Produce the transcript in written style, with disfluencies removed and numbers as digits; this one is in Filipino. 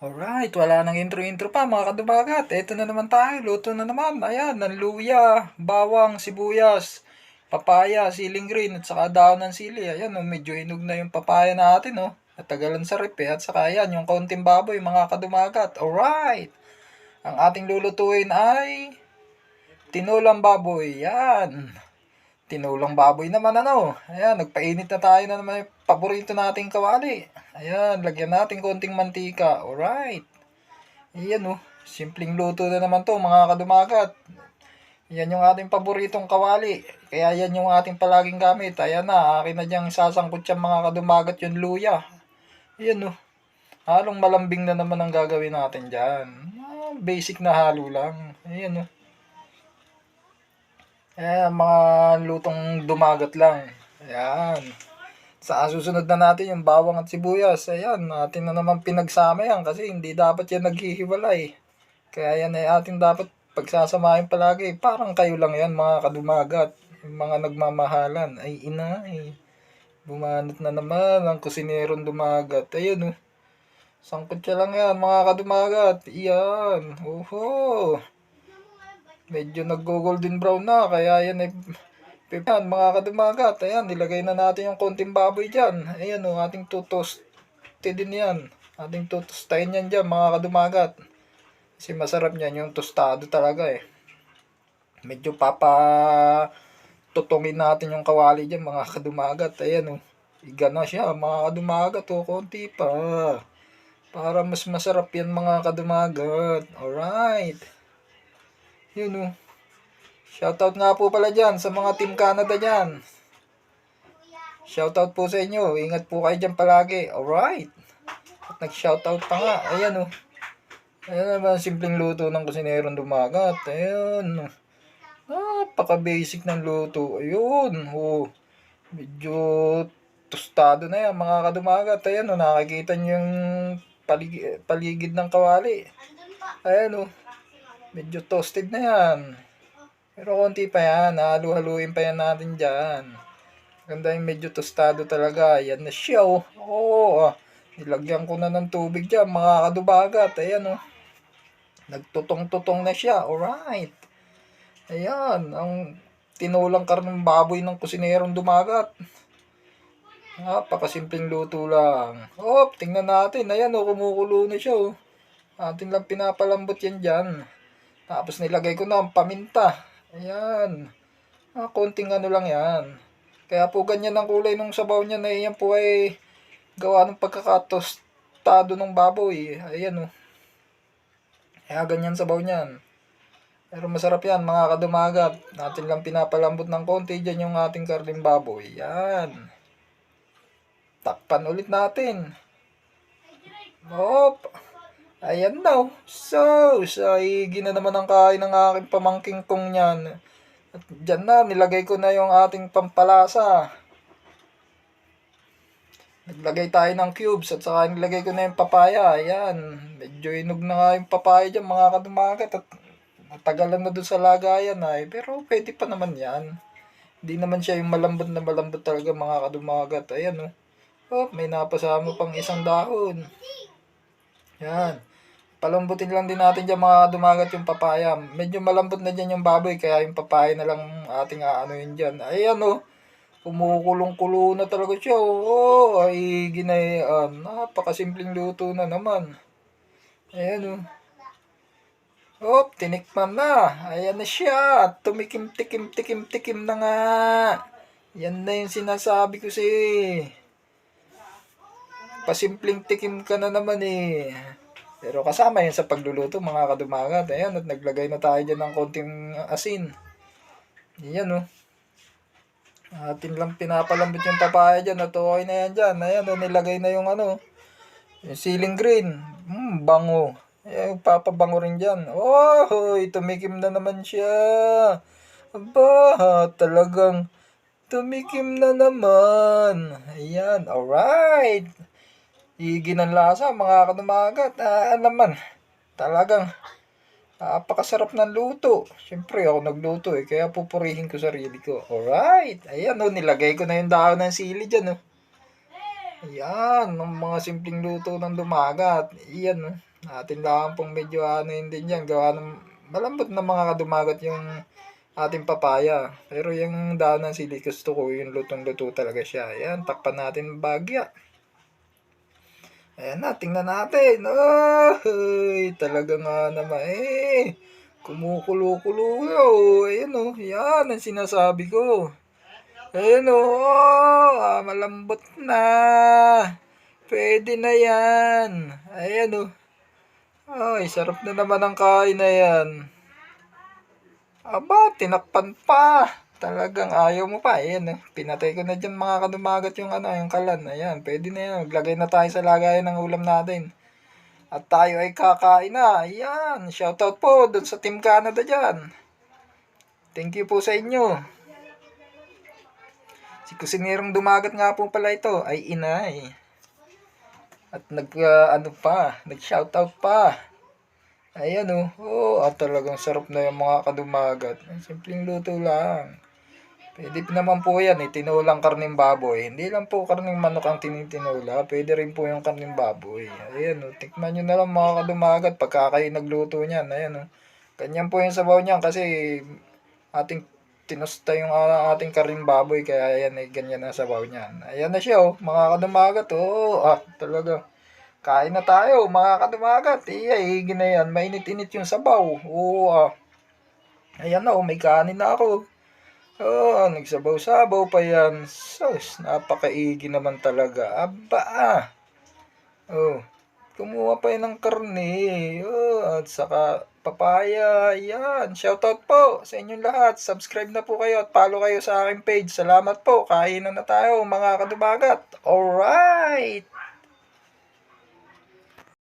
Alright, wala nang intro-intro pa mga kadumagat. Eto na naman tayo, luto na naman. Ayan, ng luya, bawang, sibuyas, papaya, siling green, at saka daon ng sili. Ayan, oh, medyo hinog na yung papaya natin, oh. At tagalan sa rep, eh. At saka ayan, yung kaunting baboy mga kadumagat. Alright, ang ating lulutuin ay tinulang baboy. Yan. Tinulang baboy naman ano. Ayan, nagpainit na tayo na naman yung paborito nating kawali. Ayan, lagyan natin konting mantika. Alright. Ayan oh, simpleng luto na naman to mga kadumagat. Yan yung ating paboritong kawali. Kaya yan yung ating palaging gamit. Ayan na, akin na diyang sasangkot yung mga kadumagat yung luya. Ayan oh, halong malambing na naman ang gagawin natin dyan. Basic na halo lang. Ayan oh. Ayan, mga lutong dumagat lang. Ayan. Sa susunod na natin yung bawang at sibuyas. Ayan, natin na naman pinagsama yan kasi hindi dapat yan naghihiwalay. Kaya yan ay ating dapat pagsasamahin palagi. Parang kayo lang yan mga kadumagat. Yung mga nagmamahalan. Ay inay. Bumanat na naman ang kusinerong dumagat. Ayun oh. Sangkot siya lang yan mga kadumagat. Iyan. Oho. Medyo nag-golden brown na. Kaya yan ay yan, mga kadumagat. Ayan, nilagay na natin yung konting baboy dyan. Ayan o, ating tutoste din yan. Ating tutostahin yan dyan, mga kadumagat. Kasi masarap niyan yung tostado talaga eh. Medyo tutungin natin yung kawali dyan, mga kadumagat. Ayan o, iga na siya, mga kadumagat o, konti pa. Para mas masarap yan, mga kadumagat. Alright. Yun o. Shoutout nga po pala dyan sa mga Team Canada dyan. Shoutout po sa inyo. Ingat po kayo dyan palagi. Alright. At nag-shoutout pa nga. Ayan o. Ayan naman simpleng luto ng kusinerong dumagat. Ayan. Napaka-basic ng luto. Ayun. Oh. Medyo tostado na yan mga kadumagat. Ayan o. Nakikita nyo yung paligid ng kawali. Ayan o. Medyo toasted na yan. Pero konti pa yan, halu-haluin pa yan natin dyan. Ganda yung medyo tostado talaga. Yan na siya oh. Oo, nilagyan ko na ng tubig dyan, mga kadubagat. Ayan oh. Nagtutong-tutong na siya. Alright. Ayan, ang tinulang karneng baboy ng kusinerong dumagat. Napakasimpleng luto lang. Oh, tingnan natin. Ayan oh, kumukulo na siya oh. Atin lang pinapalambot yan dyan. Tapos nilagay ko na ang paminta. Ayan. Konting ano lang yan. Kaya po ganyan ang kulay ng sabaw niya na yan po ay gawa ng pagkakatostado ng baboy. Ayan o. Kaya ganyan sabaw niyan. Pero masarap yan mga kadumagat. Natin lang pinapalambot ng konti dyan yung ating karning baboy. Yan. Takpan ulit natin. Hop. Ayan na. Saigi na naman ang kain ng aking pamangking kong yan. At dyan na, nilagay ko na yung ating pampalasa. Naglagay tayo ng cubes at saka nilagay ko na yung papaya. Ayan. Medyo inog na nga yung papaya dyan mga kadumagat. At natagalan na dun sa lagayan ay. Pero pwede pa naman yan. Hindi naman siya yung malambot na malambot talaga mga kadumagat. Ayan o. Oh, may napasama pang isang dahon. Yan. Palambutin lang din natin dyan mga dumagat yung papaya. Medyo malambot na dyan yung baboy, kaya yung papaya na lang ating aanoin dyan. Ayan o, kumukulong-kulo na talaga siya. Oo, ay ginayaan. Napakasimpleng luto na naman. Ayan o. Hop, tinikman na. Ayan na siya. Tumikim-tikim-tikim-tikim na nga. Yan na yung sinasabi ko pasimpleng tikim ka na naman eh. Pero kasama yan sa pagluluto mga kadumagat. Ayan, at naglagay na tayo dyan ng konting asin. Ayan o. Atin lang pinapalambot yung papaya dyan. At okay na yan dyan. Ayan o, nilagay na yung ano. Yung siling green. Bango. Ayan, papabango rin dyan. Oh, tumikim na naman siya. Aba, talagang tumikim na naman. Ayan, alright. Higi ng lasa mga kadumagat. Naman, talagang napakasarap ng luto. Siyempre ako nagluto eh, kaya pupurihin ko sarili ko. Alright, ayan o, nilagay ko na yung dahon ng sili dyan o. Ayan, ng mga simpleng luto ng dumagat. Iyan, oh. Atin lang pong medyo ano yun din yan. Gawa ng malambot na mga kadumagat yung ating papaya. Pero yung dahon ng sili, gusto ko yung lutong-luto talaga siya. Ayan, takpan natin ng bagya. Ayan na, tingnan natin. Ay, talaga nga naman eh. Kumukulo-kulo. Ayan o, yan ang sinasabi ko. Ayan o, malambot na. Pwede na yan. Ayan o. Ay, sarap na naman ang kain na yan. Aba, tinakpan pa. Talagang ayaw mo pa. Ayan, pinatay ko na dyan mga kadumagat yung yung kalan. Ayan, pwede na yan. Maglagay na tayo sa lagayan ng ulam natin. At tayo ay kakain na. Ayan, shoutout po dun sa Team Canada dyan. Thank you po sa inyo. Si kusinirong dumagat nga po pala ito ay inay. At nag-shoutout pa. Ayan at talagang sarap na yung mga kadumagat. Simpleng luto lang. Pwede naman po yan, tinulang karning baboy. Hindi lang po karning manok ang tinitinula, pwede rin po yung karning baboy. Ayan tikman nyo na lang mga kadumagat pagka kayo nagluto niyan. Ayan ganyan po yung sabaw niyan kasi ating tinusta yung ating karning baboy kaya ayan ganyan ang sabaw niyan. Ayan na siya mga kadumagat talaga. Kain na tayo mga kadumagat. Higin na yan. Mainit-init yung sabaw. Ayan na may kanin na ako. Nagsabaw-sabaw pa yan. Sus, napakaigi naman talaga. Aba kumuha pa yan ng karne. At saka papaya. Yan. Shoutout po sa inyong lahat. Subscribe na po kayo at follow kayo sa aking page. Salamat po. Kain na tayo mga kadumagat. Alright.